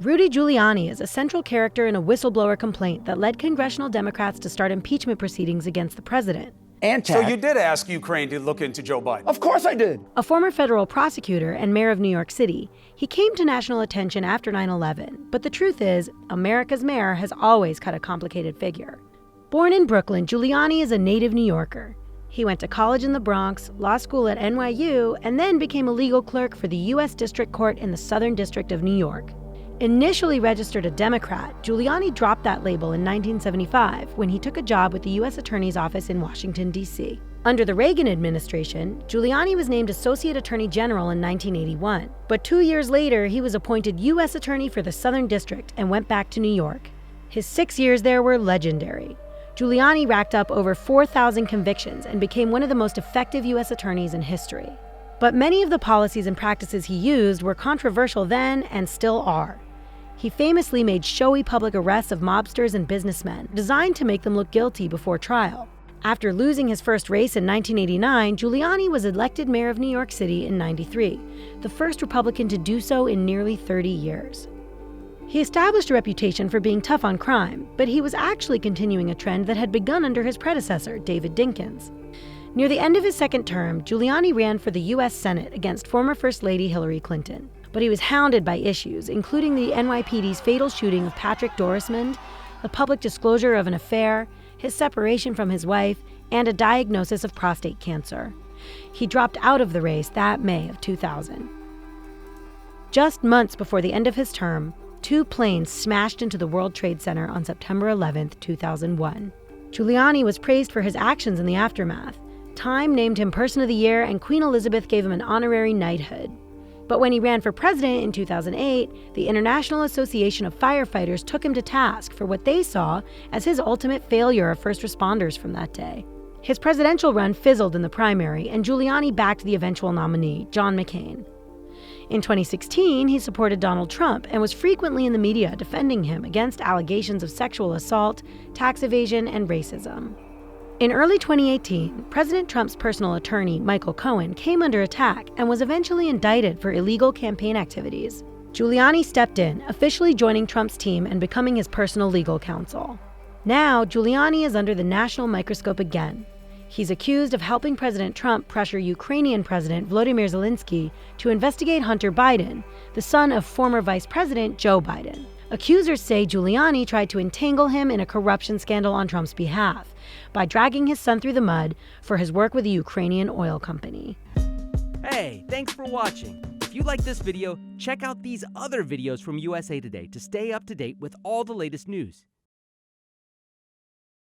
Rudy Giuliani is a central character in a whistleblower complaint that led congressional Democrats to start impeachment proceedings against the president. So you did ask Ukraine to look into Joe Biden? Of course I did. A former federal prosecutor and mayor of New York City, he came to national attention after 9/11, but the truth is, America's mayor has always cut a complicated figure. Born in Brooklyn, Giuliani is a native New Yorker. He went to college in the Bronx, law school at NYU, and then became a legal clerk for the U.S. District Court in the Southern District of New York. Initially registered a Democrat, Giuliani dropped that label in 1975 when he took a job with the U.S. Attorney's Office in Washington, D.C. Under the Reagan Administration, Giuliani was named Associate Attorney General in 1981, but 2 years later he was appointed U.S. Attorney for the Southern District and went back to New York. His 6 years there were legendary. Giuliani racked up over 4,000 convictions and became one of the most effective U.S. attorneys in history. But many of the policies and practices he used were controversial then and still are. He famously made showy public arrests of mobsters and businessmen, designed to make them look guilty before trial. After losing his first race in 1989, Giuliani was elected mayor of New York City in '93, the first Republican to do so in nearly 30 years. He established a reputation for being tough on crime, but he was actually continuing a trend that had begun under his predecessor, David Dinkins. Near the end of his second term, Giuliani ran for the U.S. Senate against former First Lady Hillary Clinton. But he was hounded by issues, including the NYPD's fatal shooting of Patrick Dorismond, the public disclosure of an affair, his separation from his wife, and a diagnosis of prostate cancer. He dropped out of the race that May of 2000. Just months before the end of his term, 2 planes smashed into the World Trade Center on September 11, 2001. Giuliani was praised for his actions in the aftermath. Time named him Person of the Year, and Queen Elizabeth gave him an honorary knighthood. But when he ran for president in 2008, the International Association of Firefighters took him to task for what they saw as his ultimate failure of first responders from that day. His presidential run fizzled in the primary, and Giuliani backed the eventual nominee, John McCain. In 2016, he supported Donald Trump and was frequently in the media defending him against allegations of sexual assault, tax evasion, and racism. In early 2018, President Trump's personal attorney, Michael Cohen, came under attack and was eventually indicted for illegal campaign activities. Giuliani stepped in, officially joining Trump's team and becoming his personal legal counsel. Now, Giuliani is under the national microscope again. He's accused of helping President Trump pressure Ukrainian President Volodymyr Zelensky to investigate Hunter Biden, the son of former Vice President Joe Biden. Accusers say Giuliani tried to entangle him in a corruption scandal on Trump's behalf by dragging his son through the mud for his work with a Ukrainian oil company. Hey, thanks for watching. If you like this video, check out these other videos from USA Today to stay up to date with all the latest news.